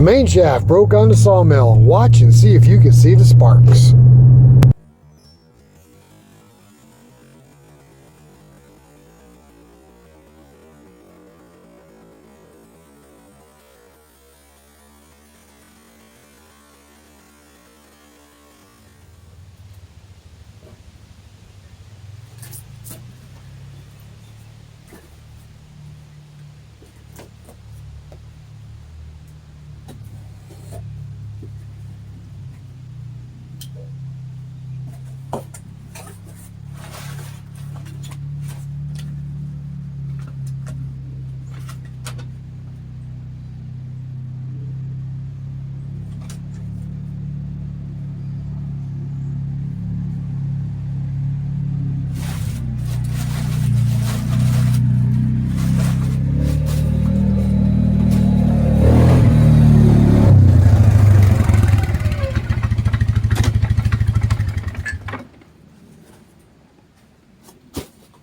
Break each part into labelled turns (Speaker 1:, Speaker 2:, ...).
Speaker 1: main shaft broke on the sawmill. Watch and see if you can see the sparks.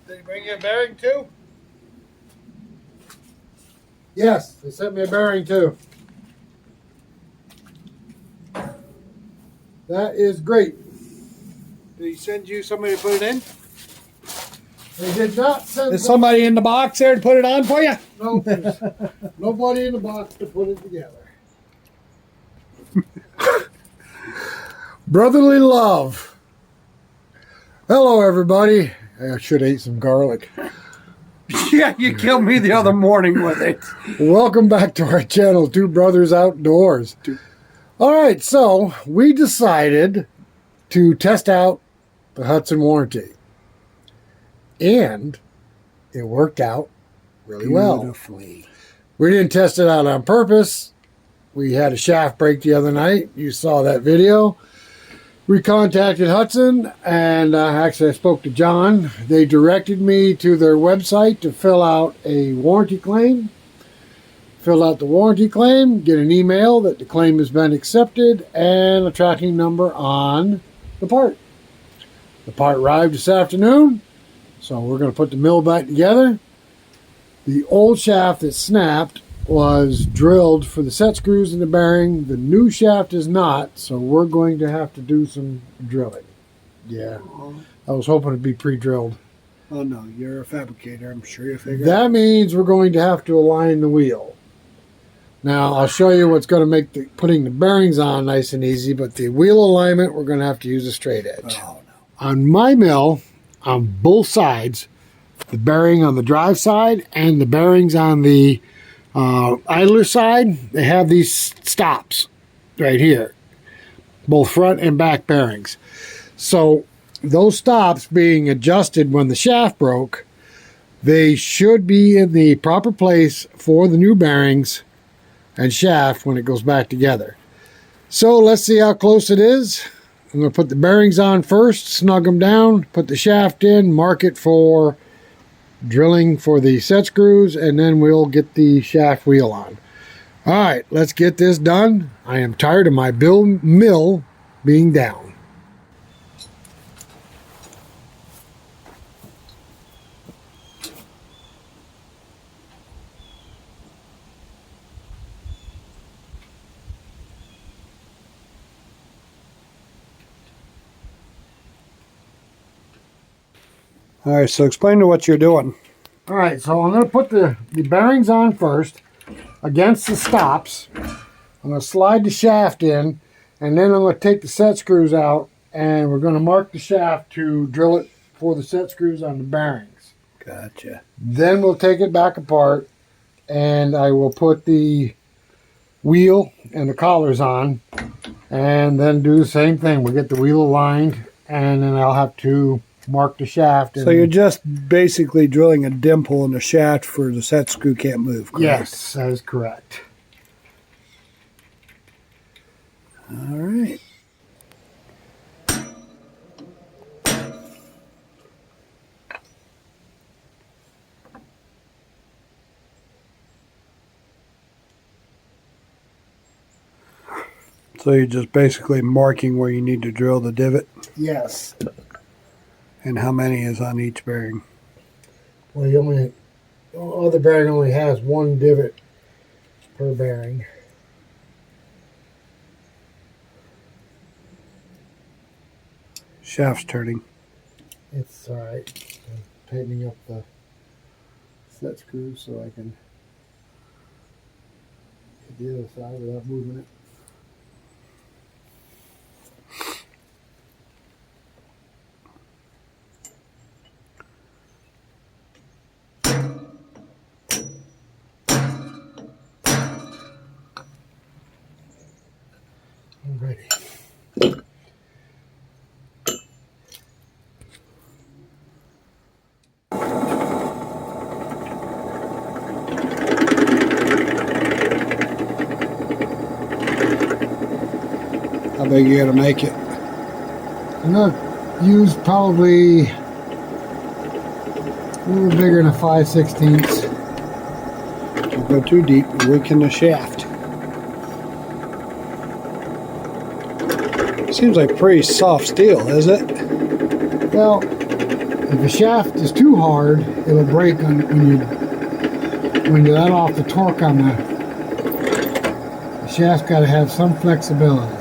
Speaker 2: Did he bring you a bearing too?
Speaker 1: Yes, they sent me a bearing too. That is great.
Speaker 2: Did he send you somebody to put it in?
Speaker 1: They did not send
Speaker 2: Is somebody in the box there to put it on for you?
Speaker 1: No, there's nobody in the box to put it together. Brotherly love. Hello, everybody. I should have ate some garlic.
Speaker 2: Yeah, you killed me the other morning with it.
Speaker 1: Welcome back to our channel, Two Brothers Outdoors. All right, so we decided to test out the Hud-son warranty. And it worked out really well. We didn't test it out on purpose. We had a shaft break the other night. You saw that video. We contacted Hud-son, and actually I spoke to John. They directed me to their website to fill out a warranty claim. Fill out the warranty claim, get an email that the claim has been accepted, and a tracking number on the part. The part arrived this afternoon. So we're going to put the mill back together. The old shaft that snapped was drilled for the set screws and the bearing. The new shaft is not, so we're going to have to do some drilling. Yeah, I was hoping it'd be pre-drilled.
Speaker 2: Oh no, you're a fabricator. I'm sure you figured.
Speaker 1: That means we're going to have to align the wheel. Now I'll show you what's going to make putting the bearings on nice and easy, but the wheel alignment, we're going to have to use a straight edge.
Speaker 2: Oh no.
Speaker 1: On my mill, on both sides, the bearing on the drive side and the bearings on the idler side, they have these stops right here, both front and back bearings. So those stops being adjusted when the shaft broke, they should be in the proper place for the new bearings and shaft when it goes back together. So let's see how close it is. I'm going to put the bearings on first, snug them down, put the shaft in, mark it for drilling for the set screws, and then we'll get the shaft wheel on. All right, let's get this done. I am tired of my mill being down.
Speaker 2: All right, so explain to what you're doing.
Speaker 1: All right, so I'm going to put the bearings on first against the stops. I'm going to slide the shaft in, and then I'm going to take the set screws out, and we're going to mark the shaft to drill it for the set screws on the bearings.
Speaker 2: Gotcha.
Speaker 1: Then we'll take it back apart, and I will put the wheel and the collars on, and then do the same thing. We'll get the wheel aligned, and then I'll have to mark the shaft.
Speaker 2: So you're just basically drilling a dimple in the shaft for the set screw can't move, correct?
Speaker 1: Yes, that is correct.
Speaker 2: All right. So you're just basically marking where you need to drill the divot?
Speaker 1: Yes.
Speaker 2: And how many is on each bearing?
Speaker 1: Well, the other bearing only has one divot per bearing.
Speaker 2: Shaft's turning.
Speaker 1: It's all right. I'm tightening up the set screw so I can hit the other side without moving it. Alrighty.
Speaker 2: How big you gotta make it?
Speaker 1: I'm gonna use probably a little bigger than a 5/16.
Speaker 2: Don't go too deep, you weaken the shaft. Seems like pretty soft steel, is it?
Speaker 1: Well, if the shaft is too hard, it'll break when you let off the torque on the shaft's got to have some flexibility.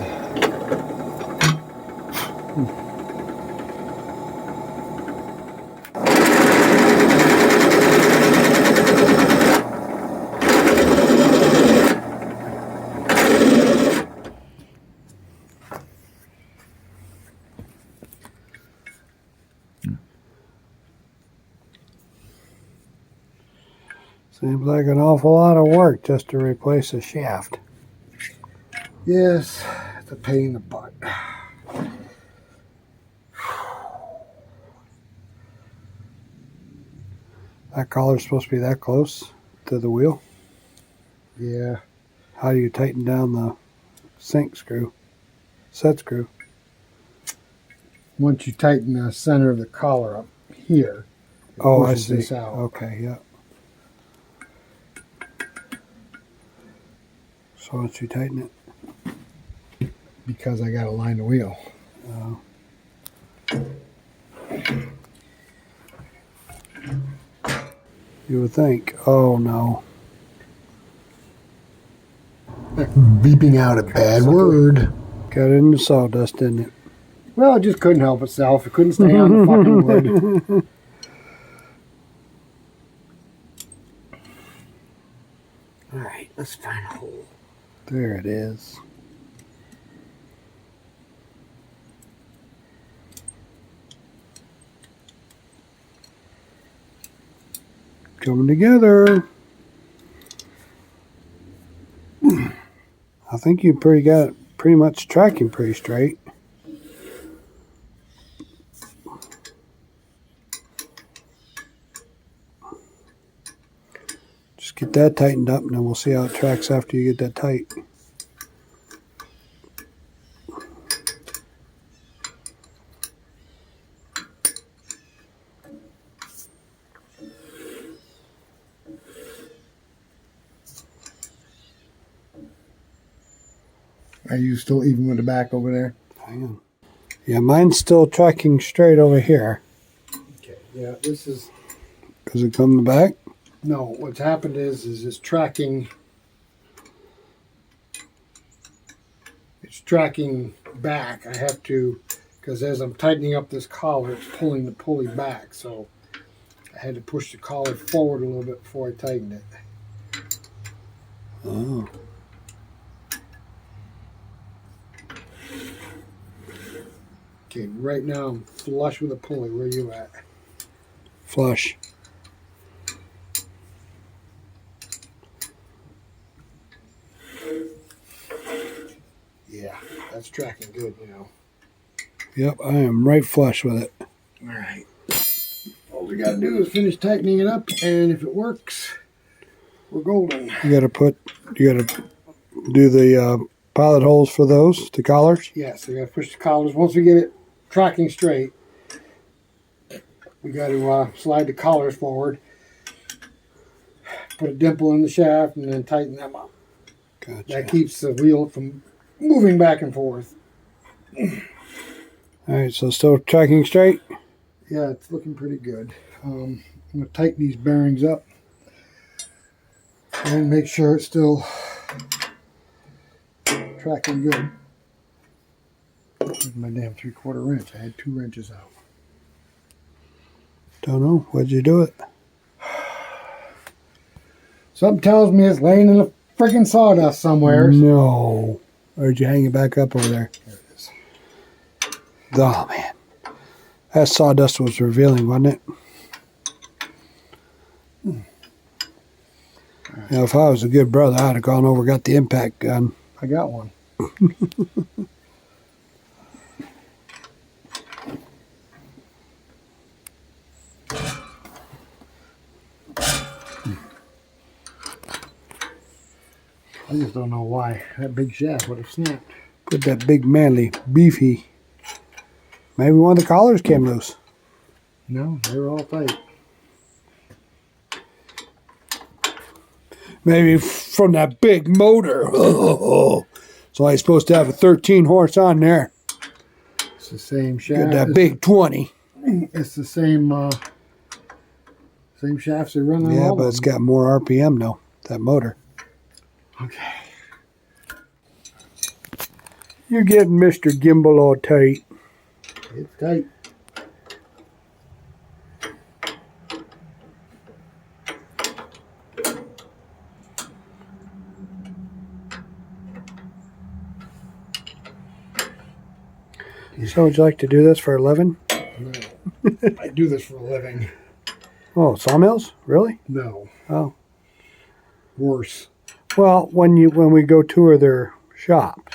Speaker 2: Seems like an awful lot of work just to replace a shaft.
Speaker 1: Yes, it's a pain in the butt.
Speaker 2: That collar's supposed to be that close to the wheel.
Speaker 1: Yeah.
Speaker 2: How do you tighten down the set screw?
Speaker 1: Once you tighten the center of the collar up here, it
Speaker 2: Oh, I
Speaker 1: pushes
Speaker 2: see.
Speaker 1: this out.
Speaker 2: Okay, yeah. So once you tighten it,
Speaker 1: Because I got to line the wheel.
Speaker 2: you would think, oh no.
Speaker 1: Beeping out a bad word.
Speaker 2: Got it in the sawdust, didn't it?
Speaker 1: Well, it just couldn't help itself. It couldn't stay on the fucking wood. All right, let's find a hole.
Speaker 2: There it is. Coming together. I think you got it pretty much tracking pretty straight. Just get that tightened up and then we'll see how it tracks after you get that tight.
Speaker 1: Are you still even with the back over there?
Speaker 2: Hang on. Yeah, mine's still tracking straight over here.
Speaker 1: Okay. Yeah, this is...
Speaker 2: Does it come back?
Speaker 1: No, what's happened is it's tracking... It's tracking back. I have to... Because as I'm tightening up this collar, it's pulling the pulley back. So I had to push the collar forward a little bit before I tightened it.
Speaker 2: Oh.
Speaker 1: Okay, right now I'm flush with the pulley. Where are you at?
Speaker 2: Flush.
Speaker 1: Yeah, that's tracking good, you know.
Speaker 2: Yep, I am right flush with it.
Speaker 1: All right. All we got to do is finish tightening it up, and if it works, we're golden.
Speaker 2: You gotta do the pilot holes for those, the collars.
Speaker 1: Yeah, so we got to push the collars. Once we get it tracking straight, we got to slide the collars forward, put a dimple in the shaft, and then tighten them up.
Speaker 2: Gotcha.
Speaker 1: That keeps the wheel from moving back and forth.
Speaker 2: All right, so still tracking straight.
Speaker 1: Yeah, it's looking pretty good. I'm going to tighten these bearings up and make sure it's still tracking good. Where's my damn 3/4 wrench? I had 2 wrenches out.
Speaker 2: Don't know. What'd you do it?
Speaker 1: Something tells me it's laying in the freaking sawdust somewhere.
Speaker 2: No. Or did you hang it back up over there?
Speaker 1: There it is.
Speaker 2: Oh, man. That sawdust was revealing, wasn't it?
Speaker 1: Right.
Speaker 2: Now, if I was a good brother, I'd have gone over, got the impact gun.
Speaker 1: I got one. I just don't know why that big shaft would have snapped.
Speaker 2: Put that big, manly, beefy. Maybe one of the collars came loose.
Speaker 1: No, they were all tight.
Speaker 2: Maybe from that big motor. Oh, so I'm supposed to have a 13 horse on there.
Speaker 1: It's the same shaft.
Speaker 2: Got that big 20.
Speaker 1: It's the same same shafts they run on
Speaker 2: Yeah,
Speaker 1: all
Speaker 2: but
Speaker 1: of
Speaker 2: it's
Speaker 1: them.
Speaker 2: got more RPM though. That motor.
Speaker 1: Okay.
Speaker 2: You're getting Mr. Gimbal all tight.
Speaker 1: It's tight.
Speaker 2: So would you like to do this for a living?
Speaker 1: No. I do this for a living.
Speaker 2: Oh, sawmills? Really?
Speaker 1: No.
Speaker 2: Oh.
Speaker 1: Worse.
Speaker 2: Well, when we go tour their shop,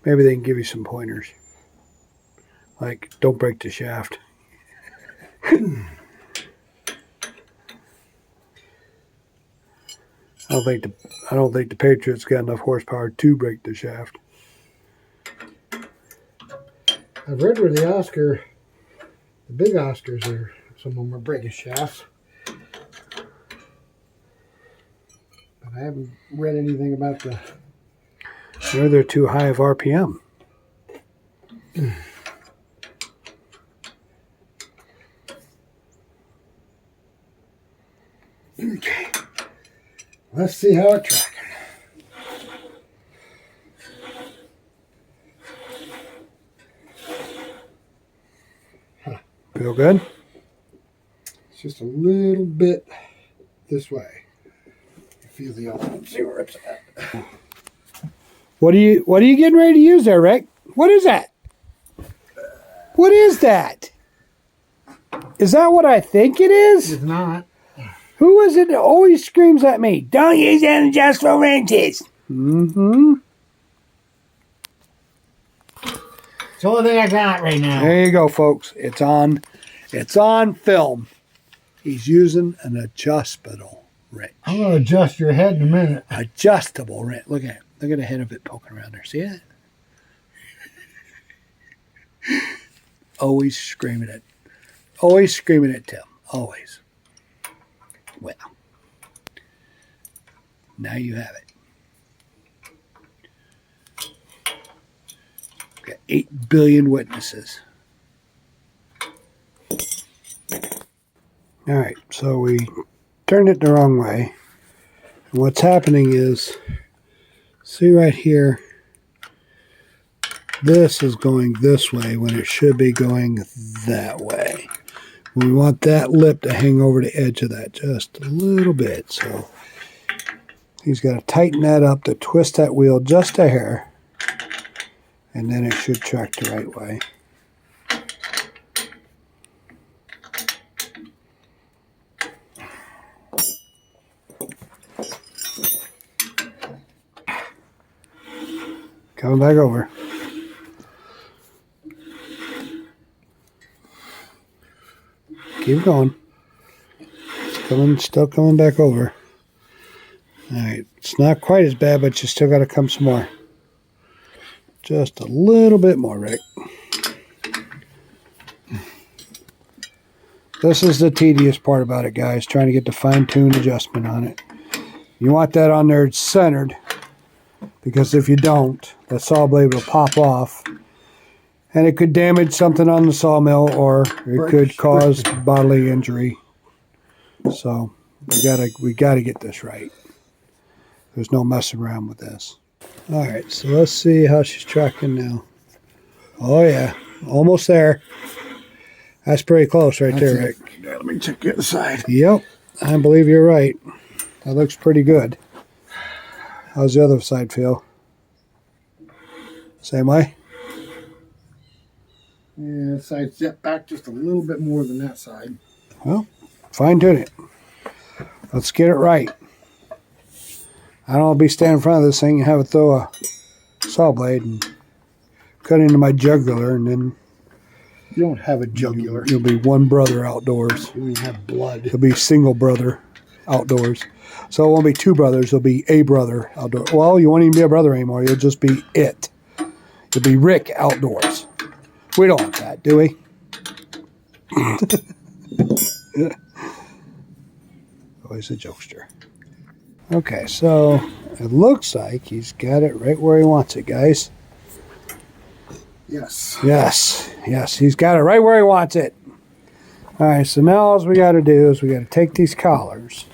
Speaker 2: maybe they can give you some pointers. Like, don't break the shaft. I don't think the Patriots got enough horsepower to break the shaft.
Speaker 1: I've read where the big Oscars are, some of them are breaking shafts. But I haven't read anything about the...
Speaker 2: Maybe they're too high of RPM.
Speaker 1: Okay. Let's see how it's tracking.
Speaker 2: Feel good?
Speaker 1: It's just a little bit this way. You feel the other one. See where it's at.
Speaker 2: What are you getting ready to use there, Rick? What is that? What is that? Is that what I think it is?
Speaker 1: It's not.
Speaker 2: Who is it that always screams at me? Don't use them just for wrenches. Mm-hmm.
Speaker 1: It's the only thing I got right now.
Speaker 2: There you go, folks. It's on film. He's using an adjustable wrench.
Speaker 1: I'm going to adjust your head in a minute.
Speaker 2: Adjustable wrench. Look at it. Look at the head of it poking around there. See it? Always screaming at Tim. Always. Well, now you have it. Got 8 billion witnesses. All right, so we turned it the wrong way. And what's happening is, see right here, this is going this way when it should be going that way. We want that lip to hang over the edge of that just a little bit. So he's got to tighten that up to twist that wheel just a hair. And then it should track the right way. Coming back over. Keep going. Still coming back over. All right, it's not quite as bad, but you still got to come some more. Just a little bit more, Rick. This is the tedious part about it, guys, trying to get the fine-tuned adjustment on it. You want that on there centered, because if you don't, that saw blade will pop off, and it could damage something on the sawmill, or it could cause bodily injury. So we gotta get this right. There's no messing around with this. All right, so let's see how she's tracking now. Oh, yeah. Almost there. That's pretty close right there, Rick.
Speaker 1: Yeah, let me check the other side.
Speaker 2: Yep. I believe you're right. That looks pretty good. How's the other side feel? Same way?
Speaker 1: Yeah, side step back just a little bit more than that side.
Speaker 2: Well, fine tune it. Let's get it right. I don't want to be standing in front of this thing and have it throw a saw blade and cut into my jugular, and then
Speaker 1: You don't have a jugular.
Speaker 2: you'll be one brother outdoors.
Speaker 1: You don't have blood.
Speaker 2: You'll be single brother outdoors. So it won't be two brothers, it'll be a brother outdoors. Well, you won't even be a brother anymore. You'll just be it. You'll be Rick outdoors. We don't want that, do we? Always a jokester. Okay, so it looks like he's got it right where he wants it, guys.
Speaker 1: Yes.
Speaker 2: Yes, he's got it right where he wants it. All right, so now all we got to do is we got to take these collars.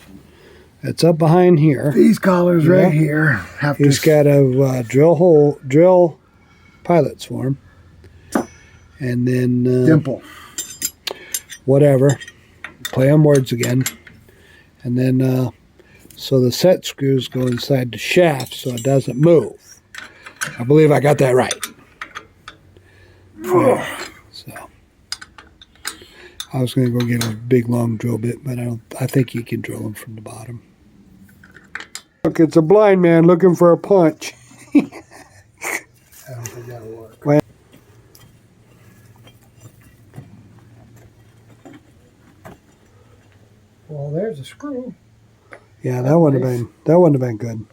Speaker 2: It's up behind here.
Speaker 1: These collars right here have
Speaker 2: He's got to drill pilots for him. And then
Speaker 1: dimple.
Speaker 2: Whatever. Play on words again. And then so the set screws go inside the shaft so it doesn't move. I believe I got that right. So I was going to go get a big long drill bit, but I think you can drill them from the bottom. Look, it's a blind man looking for a punch.
Speaker 1: I don't think that'll work.
Speaker 2: Well,
Speaker 1: Well, there's a screw.
Speaker 2: yeah, that wouldn't have been good.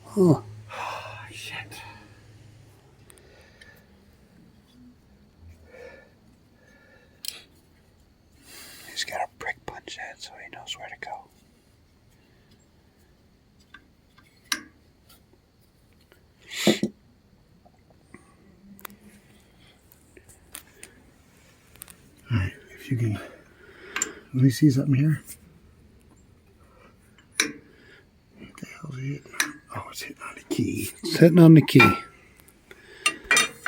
Speaker 2: Huh.
Speaker 1: Oh, shit.
Speaker 2: He's got a brick punch head so he knows where to go.
Speaker 1: All right, if you can, let me see something here. What the hell's it hitting? Oh, it's hitting on the key.
Speaker 2: It's hitting on the key.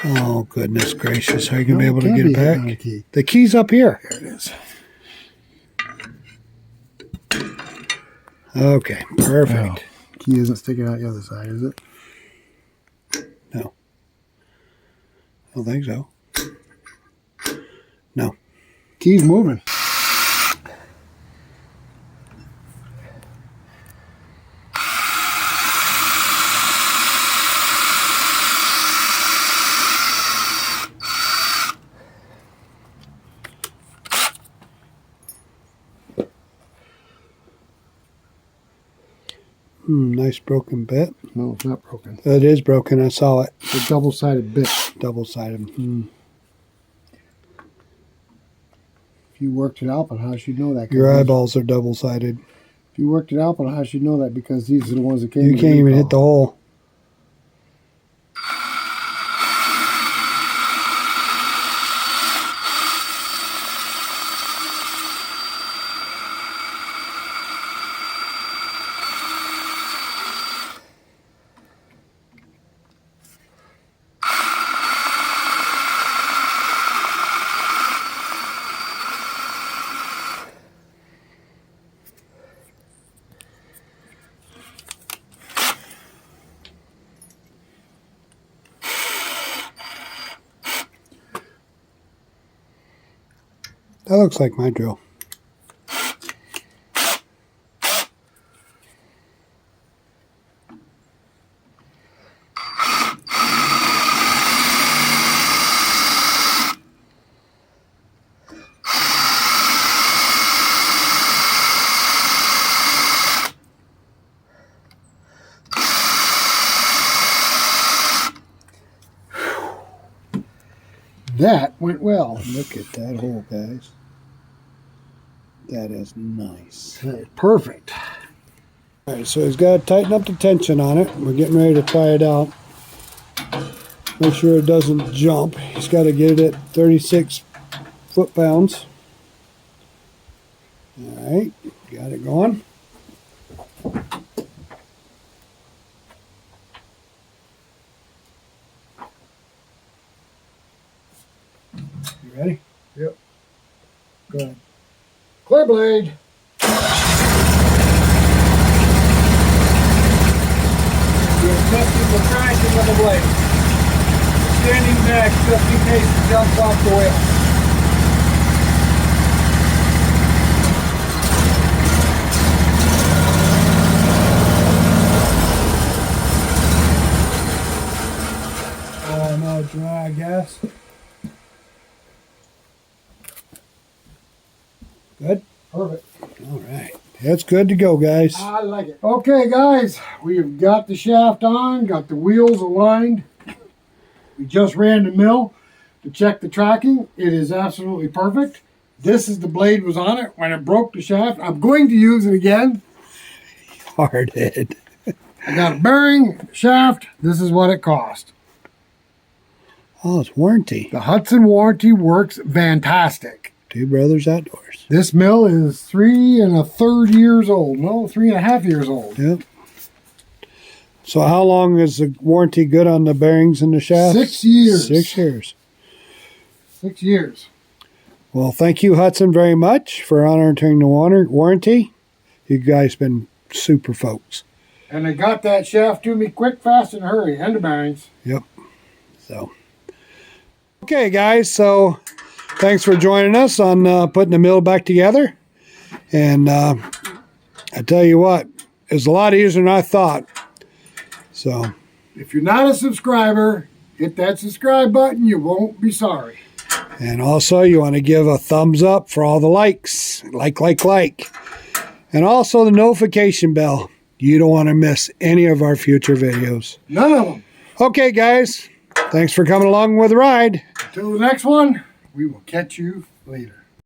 Speaker 2: Oh, goodness gracious. Are you going to be able to get it back?
Speaker 1: On the key.
Speaker 2: The key's up here.
Speaker 1: There it is.
Speaker 2: Okay, perfect.
Speaker 1: Wow. Key isn't sticking out the other side, is it?
Speaker 2: No. I don't think so. No.
Speaker 1: Key's moving.
Speaker 2: Nice broken bit.
Speaker 1: No, it's not broken.
Speaker 2: It is broken. I saw it.
Speaker 1: It's a double-sided bit.
Speaker 2: Double-sided.
Speaker 1: If you worked it out, but how should you know that?
Speaker 2: Your eyeballs are double-sided.
Speaker 1: If you worked it out, but how should you know that? Because these are the ones that came.
Speaker 2: You can't even hit the hole. That looks like my drill.
Speaker 1: That went well.
Speaker 2: Look at that hole, guys. That is nice.
Speaker 1: Perfect.
Speaker 2: All right, so he's got to tighten up the tension on it. We're getting ready to try it out. Make sure it doesn't jump. He's got to get it at 36 foot-pounds. All right, got it going. Ready?
Speaker 1: Yep. Go ahead. Clear blade.
Speaker 2: You're testing the traction of the blade. Standing back just in case it jumps off the wheel. Oh no, dry gas. Good?
Speaker 1: Perfect.
Speaker 2: All right. That's good to go, guys.
Speaker 1: I like it. Okay, guys, we've got the shaft on, got the wheels aligned. We just ran the mill to check the tracking. It is absolutely perfect. This is the blade was on it when it broke the shaft. I'm going to use it again.
Speaker 2: Hard head.
Speaker 1: I got a bearing, shaft. This is what it cost.
Speaker 2: Oh, it's warranty.
Speaker 1: The Hud-son warranty works fantastic.
Speaker 2: Two Brothers Outdoors.
Speaker 1: This mill is 3 1/3 years old. No, 3.5 years old.
Speaker 2: Yep. So how long is the warranty good on the bearings and the shaft?
Speaker 1: 6 years.
Speaker 2: 6 years.
Speaker 1: 6 years.
Speaker 2: Well, thank you, Hud-son, very much for honoring the warranty. You guys been super folks.
Speaker 1: And they got that shaft to me quick, fast, and hurry. And the bearings.
Speaker 2: Yep. So, okay, guys. So, thanks for joining us on putting the mill back together. And I tell you what, it's a lot easier than I thought. So,
Speaker 1: if you're not a subscriber, hit that subscribe button. You won't be sorry.
Speaker 2: and also you want to give a thumbs up for all the likes. Like. And also the notification bell. You don't want to miss any of our future videos.
Speaker 1: None of them.
Speaker 2: Okay, guys. Thanks for coming along with the ride.
Speaker 1: Until the next one, we will catch you later.